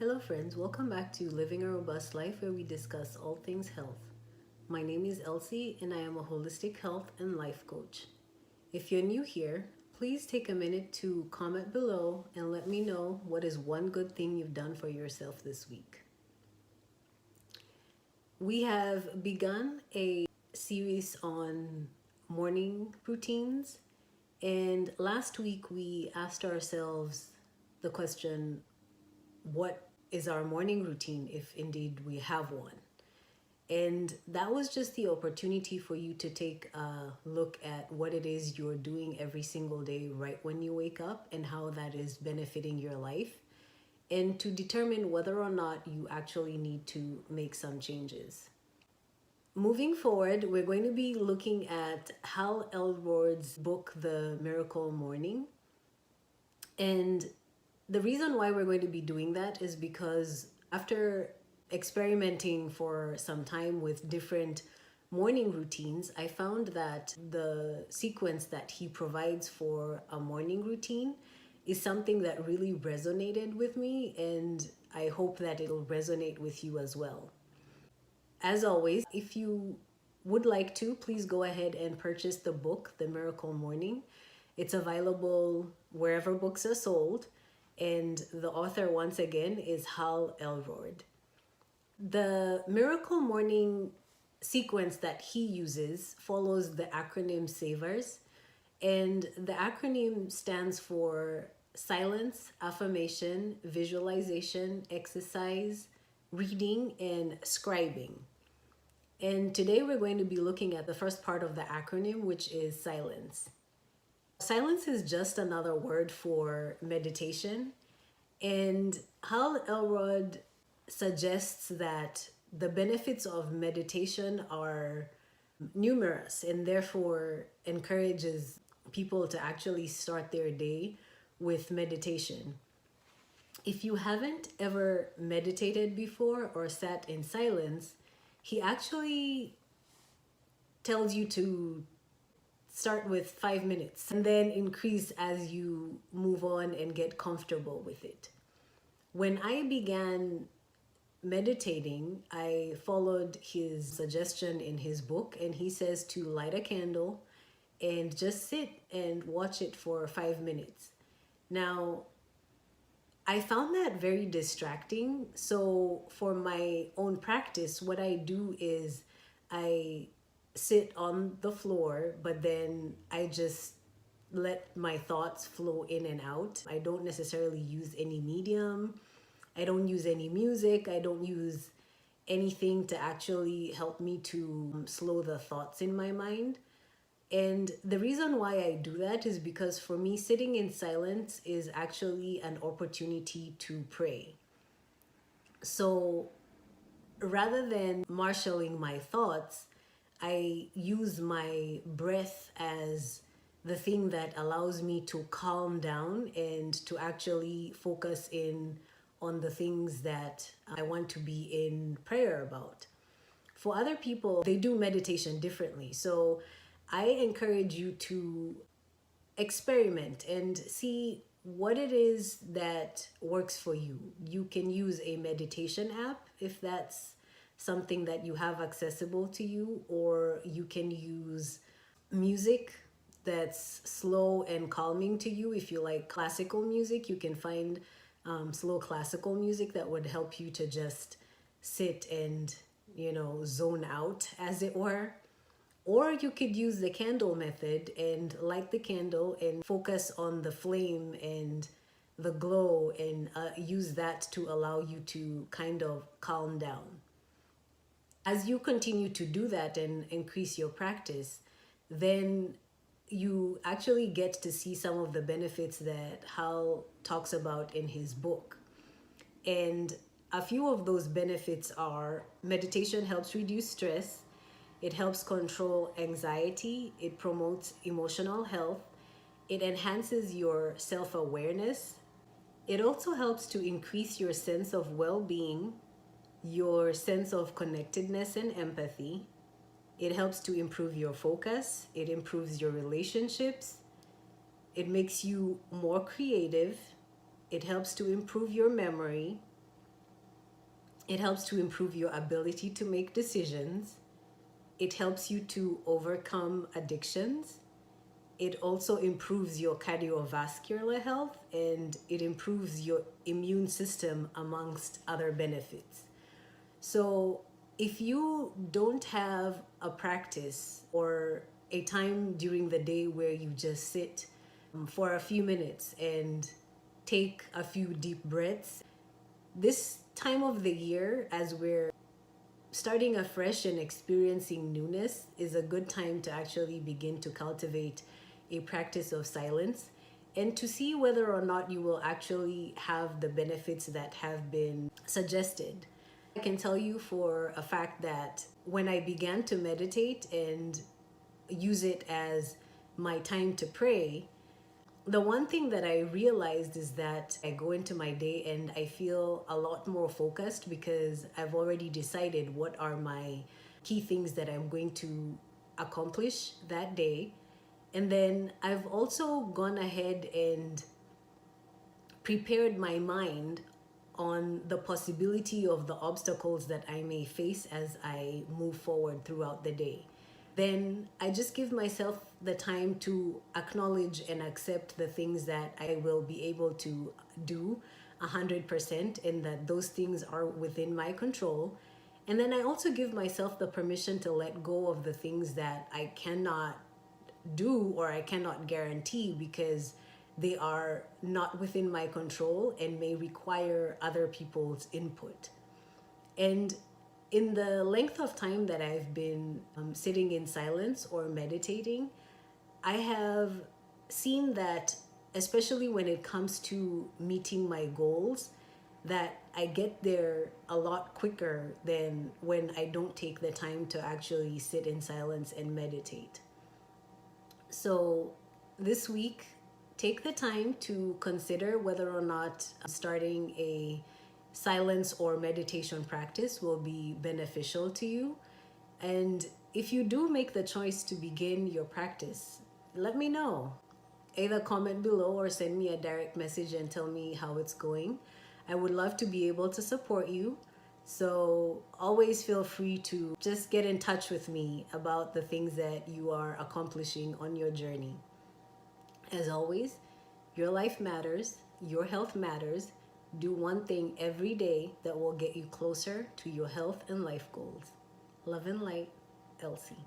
Hello, friends. Welcome back to Living a Robust Life, where we discuss all things health. My name is Elsie, and I am a holistic health and life coach. If you're new here, please take a minute to comment below and let me know what is one good thing you've done for yourself this week. We have begun a series on morning routines, and last week we asked ourselves the question, what is our morning routine if indeed we have one? And that was just the opportunity for you to take a look at what it is you're doing every single day right when you wake up and how that is benefiting your life, and to determine whether or not you actually need to make some changes. Moving forward, we're going to be looking at Hal Elrod's book, The Miracle Morning. And the reason why we're going to be doing that is because after experimenting for some time with different morning routines, I found that the sequence that he provides for a morning routine is something that really resonated with me, and I hope that it'll resonate with you as well. As always, if you would like to, please go ahead and purchase the book, The Miracle Morning. It's available wherever books are sold, and the author, once again, is Hal Elrod. The Miracle Morning sequence that he uses follows the acronym SAVERS, and the acronym stands for silence, affirmation, visualization, exercise, reading, and scribing. And today we're going to be looking at the first part of the acronym, which is silence. Silence is just another word for meditation, and Hal Elrod suggests that the benefits of meditation are numerous and therefore encourages people to actually start their day with meditation. If you haven't ever meditated before or sat in silence, he actually tells you to start with 5 minutes and then increase as you move on and get comfortable with it. When I began meditating, I followed his suggestion in his book, and he says to light a candle and just sit and watch it for 5 minutes. Now, I found that very distracting. So for my own practice, what I do is I sit on the floor, but then I just let my thoughts flow in and out. I don't necessarily use any medium. I don't use any music. I don't use anything to actually help me to slow the thoughts in my mind. And the reason why I do that is because for me, sitting in silence is actually an opportunity to pray. So rather than marshaling my thoughts, I use my breath as the thing that allows me to calm down and to actually focus in on the things that I want to be in prayer about. For other people, they do meditation differently. So I encourage you to experiment and see what it is that works for you. You can use a meditation app if that's something that you have accessible to you, or you can use music that's slow and calming to you. If you like classical music, you can find slow classical music that would help you to just sit and, zone out, as it were. Or you could use the candle method and light the candle and focus on the flame and the glow, and use that to allow you to kind of calm down. As you continue to do that and increase your practice, then you actually get to see some of the benefits that Hal talks about in his book. And a few of those benefits are: meditation helps reduce stress, it helps control anxiety, it promotes emotional health, it enhances your self-awareness, it also helps to increase your sense of well-being, your sense of connectedness and empathy. It helps to improve your focus, it improves your relationships, it makes you more creative, it helps to improve your memory, It helps to improve your ability to make decisions. It helps you to overcome addictions. It also improves your cardiovascular health, and it improves your immune system, amongst other benefits. So, if you don't have a practice or a time during the day where you just sit for a few minutes and take a few deep breaths, this time of the year, as we're starting afresh and experiencing newness, is a good time to actually begin to cultivate a practice of silence and to see whether or not you will actually have the benefits that have been suggested. I can tell you for a fact that when I began to meditate and use it as my time to pray, the one thing that I realized is that I go into my day and I feel a lot more focused because I've already decided what are my key things that I'm going to accomplish that day. And then I've also gone ahead and prepared my mind on the possibility of the obstacles that I may face as I move forward throughout the day. Then I just give myself the time to acknowledge and accept the things that I will be able to do 100%, and that those things are within my control. And then I also give myself the permission to let go of the things that I cannot do or I cannot guarantee because they are not within my control and may require other people's input. And in the length of time that I've been sitting in silence or meditating, I have seen that, especially when it comes to meeting my goals, that I get there a lot quicker than when I don't take the time to actually sit in silence and meditate. So this week, take the time to consider whether or not starting a silence or meditation practice will be beneficial to you. And if you do make the choice to begin your practice, let me know. Either comment below or send me a direct message and tell me how it's going. I would love to be able to support you. So always feel free to just get in touch with me about the things that you are accomplishing on your journey. As always, your life matters, your health matters. Do one thing every day that will get you closer to your health and life goals. Love and light, Elsie.